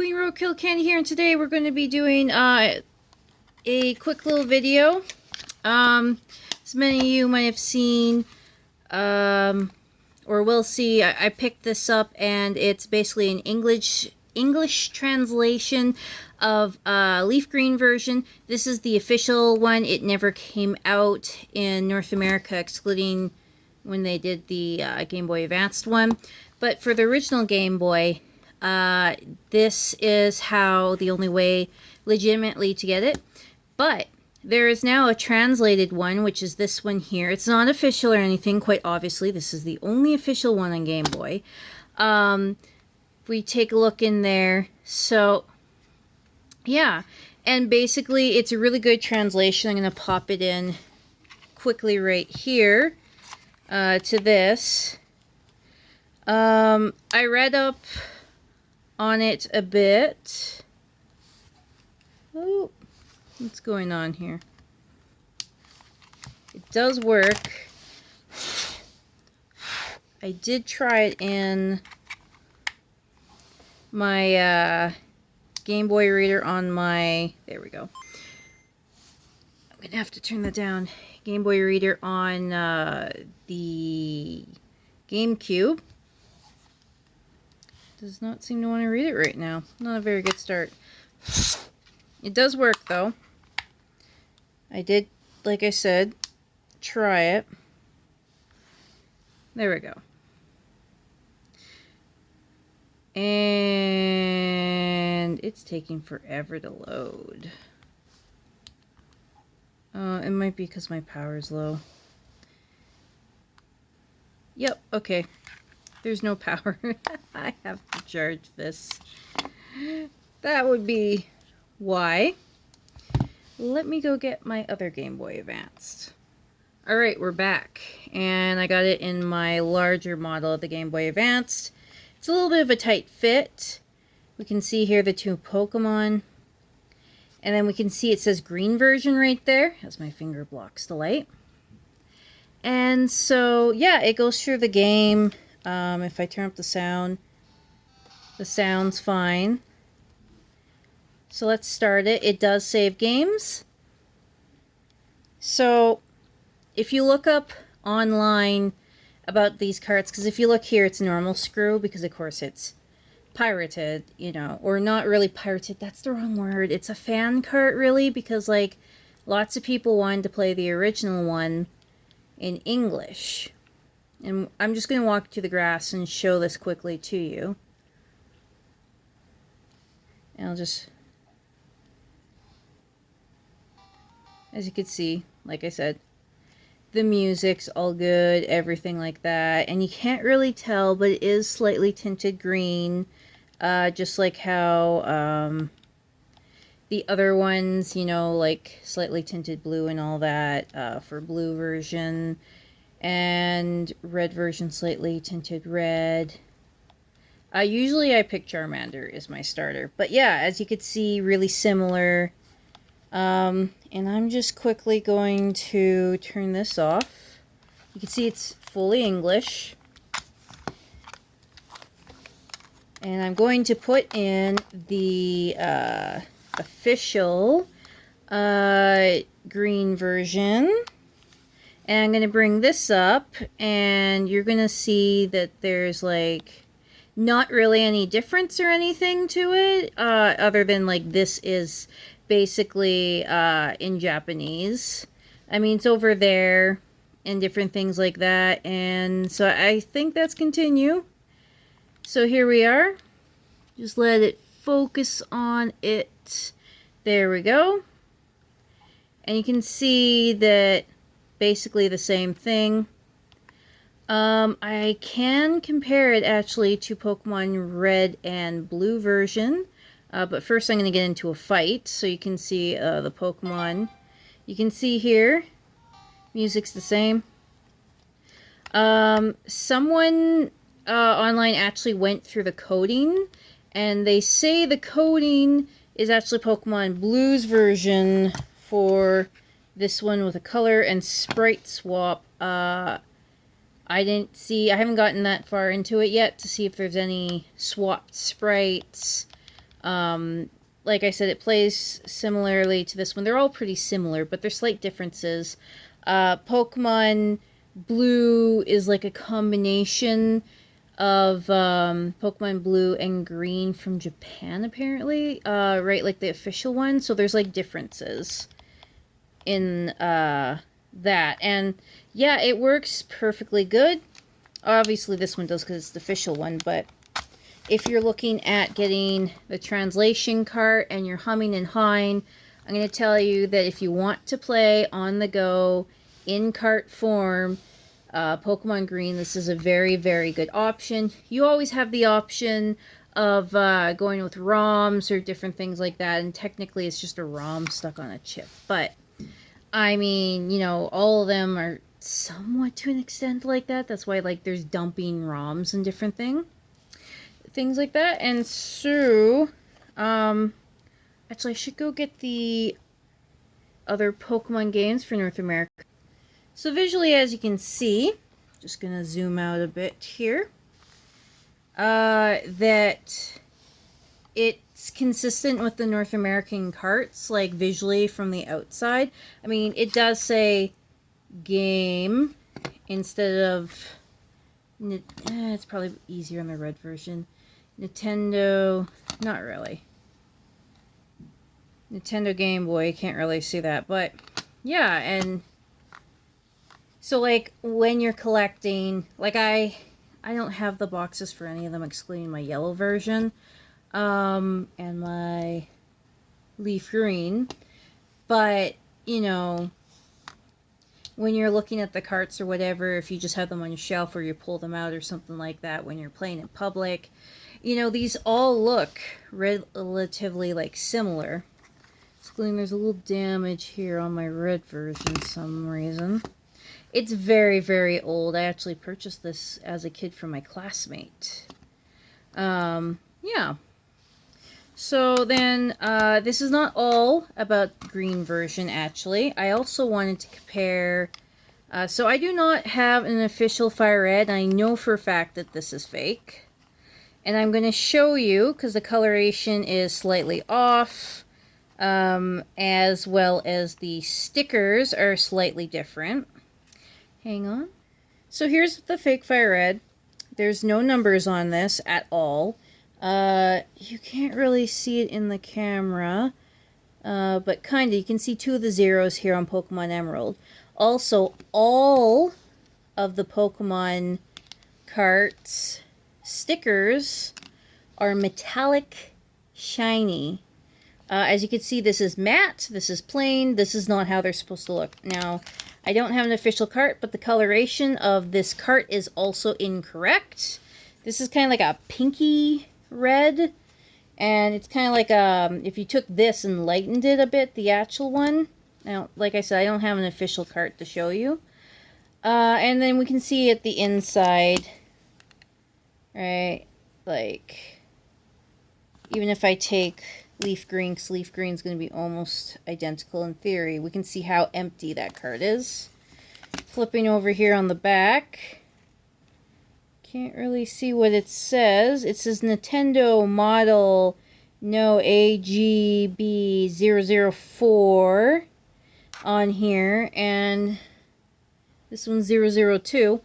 Queen Roadkill Candy here, and today we're going to be doing a quick little video. As many of you might have seen, or will see, I picked this up, and it's basically an English translation of leaf green version. This is the official one. It never came out in North America, excluding when they did the Game Boy Advanced one. But for the original Game Boy, this is how the only way legitimately to get it. But there is now a translated one, which is this one here. It's not official or anything, quite obviously. This is the only official one on Game Boy. If we take a look in there, so yeah, and basically it's a really good translation. I'm going to pop it in quickly right here to this. I read up on it a bit. Oh, what's going on here? It does work. I did try it in my Game Boy reader on my, there we go. I'm gonna have to turn that down. Game Boy reader on the GameCube. Does not seem to want to read it right now. Not a very good start. It does work though. I did, like I said, try it. There we go. And it's taking forever to load. It might be because my power is low. Yep, okay. There's no power. I have to charge this. That would be why. Let me go get my other Game Boy Advanced. Alright, we're back. And I got it in my larger model of the Game Boy Advanced. It's a little bit of a tight fit. We can see here the two Pokemon. And then we can see it says green version right there, as my finger blocks the light. And so, yeah, it goes through the game. If I turn up the sound's fine. So let's start it. It does save games. So if you look up online about these carts, because if you look here, it's normal screw, because of course it's pirated, you know, or not really pirated, that's the wrong word. It's a fan cart, really, because like lots of people wanted to play the original one in English. And I'm just going to walk to the grass and show this quickly to you. And I'll just, as you can see, like I said, the music's all good, everything like that. And you can't really tell, but it is slightly tinted green. Just like how the other ones, you know, like slightly tinted blue and all that for blue version. And red version slightly tinted red. Usually I pick Charmander as my starter. But yeah, as you can see, really similar. And I'm just quickly going to turn this off. You can see it's fully English. And I'm going to put in the official green version. And I'm going to bring this up, and you're going to see that there's, like, not really any difference or anything to it, other than, like, this is basically in Japanese. I mean, it's over there, and different things like that, and so I think that's continue. So here we are. Just let it focus on it. There we go. And you can see that basically the same thing. I can compare it actually to Pokemon Red and Blue version, but first I'm going to get into a fight so you can see the Pokemon. You can see here, music's the same. Someone online actually went through the coding, and they say the coding is actually Pokemon Blue's version for this one with a color and sprite swap. I haven't gotten that far into it yet to see if there's any swapped sprites Like I said, it plays similarly to this one. They're all pretty similar, but there's slight differences. Pokemon Blue is like a combination of Pokemon Blue and Green from Japan, apparently. Right, like the official one. So there's like differences in that. And yeah, it works perfectly good. Obviously, this one does because it's the official one, but if you're looking at getting the translation cart and you're humming and hawing, I'm going to tell you that if you want to play on the go in cart form, Pokemon Green, this is a very, very good option. You always have the option of going with ROMs or different things like that, and technically it's just a ROM stuck on a chip. But, I mean, you know, all of them are somewhat to an extent like that. That's why, like, there's dumping ROMs and different things like that. And so, actually, I should go get the other Pokemon games for North America. So visually, as you can see, just gonna zoom out a bit here, that it's consistent with the North American carts, like visually from the outside. I mean, it does say game instead of, it's probably easier on the red version. Nintendo, not really. Nintendo Game Boy, you can't really see that, but yeah, and so like when you're collecting, like I don't have the boxes for any of them excluding my yellow version, and my leaf green, but you know, when you're looking at the carts or whatever, if you just have them on your shelf or you pull them out or something like that when you're playing in public, you know, these all look relatively like similar. Excluding there's a little damage here on my red version for some reason. It's very, very old. I actually purchased this as a kid from my classmate. Yeah. So then, this is not all about the green version, actually. I also wanted to compare... so I do not have an official Fire Red, and I know for a fact that this is fake. And I'm going to show you, because the coloration is slightly off, as well as the stickers are slightly different. Hang on. So here's the fake Fire Red. There's no numbers on this at all. You can't really see it in the camera, but kinda. You can see 2 of the zeros here on Pokemon Emerald. Also, all of the Pokemon carts stickers are metallic shiny. As you can see, this is matte, this is plain, this is not how they're supposed to look. Now, I don't have an official cart, but the coloration of this cart is also incorrect. This is kind of like a pinky red, and it's kind of like if you took this and lightened it a bit, the actual one. Now, like I said, I don't have an official cart to show you. And then we can see at the inside, right, like, even if I take leaf green, because leaf green is going to be almost identical in theory, we can see how empty that card is. Flipping over here on the back, can't really see what it says. It says Nintendo model no AGB004 on here, and this one's 002.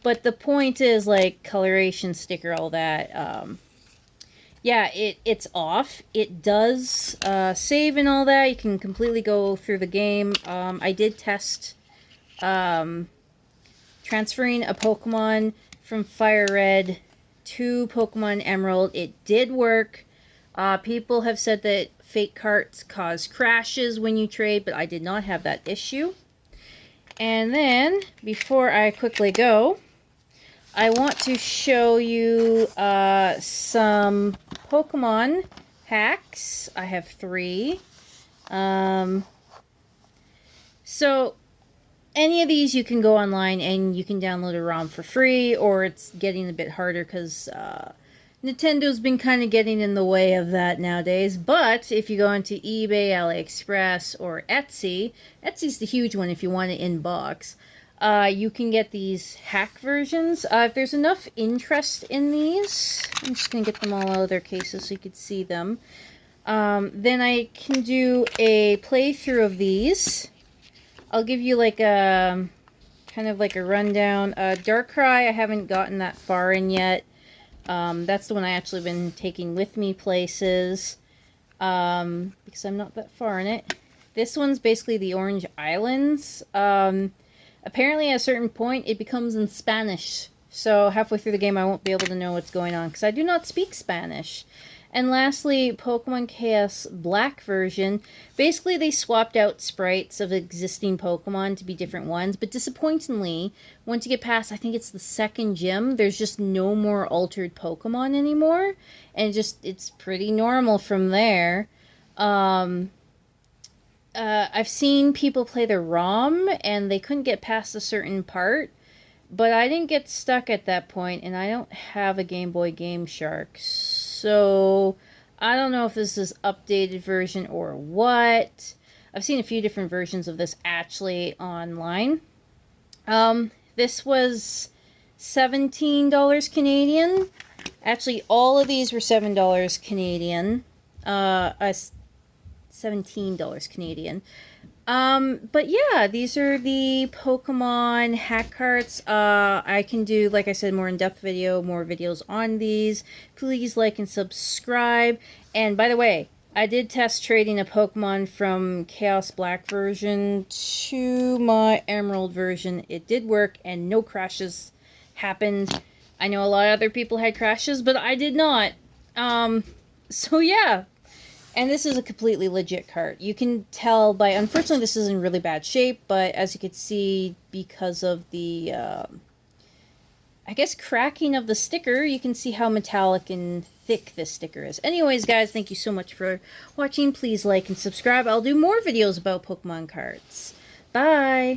But the point is, like, coloration, sticker, all that, yeah, it's off. It does save and all that. You can completely go through the game. I did test transferring a Pokemon from Fire Red to Pokemon Emerald. It did work. People have said that fake carts cause crashes when you trade, but I did not have that issue. And then, before I quickly go, I want to show you some Pokemon packs. I have 3. So, any of these you can go online and you can download a ROM for free, or it's getting a bit harder because Nintendo's been kind of getting in the way of that nowadays. But if you go into eBay, AliExpress, or Etsy, Etsy's the huge one if you want it in box. you can get these hack versions. If there's enough interest in these, I'm just going to get them all out of their cases so you can see them. Then I can do a playthrough of these. I'll give you like a kind of like a rundown. Darkrai, I haven't gotten that far in yet. That's the one I actually been taking with me places, because I'm not that far in it. This one's basically the Orange Islands. Apparently at a certain point it becomes in Spanish, so halfway through the game I won't be able to know what's going on because I do not speak Spanish. And lastly, Pokemon Chaos Black version. Basically, they swapped out sprites of existing Pokemon to be different ones, but disappointingly, once you get past, I think it's the second gym, there's just no more altered Pokemon anymore, and it's pretty normal from there. I've seen people play the ROM, and they couldn't get past a certain part, but I didn't get stuck at that point, and I don't have a Game Boy Game Shark, so I don't know if this is updated version or what. I've seen a few different versions of this actually online. This was $17 Canadian. Actually, all of these were $7 Canadian. $17 Canadian. But yeah, these are the Pokemon hack carts. I can do, like I said, more in-depth video, more videos on these. Please like and subscribe. And by the way, I did test trading a Pokemon from Chaos Black version to my Emerald version. It did work and no crashes happened. I know a lot of other people had crashes, but I did not. So yeah. And this is a completely legit cart. You can tell by, unfortunately this is in really bad shape, but as you can see, because of the, I guess, cracking of the sticker, you can see how metallic and thick this sticker is. Anyways, guys, thank you so much for watching. Please like and subscribe. I'll do more videos about Pokemon cards. Bye!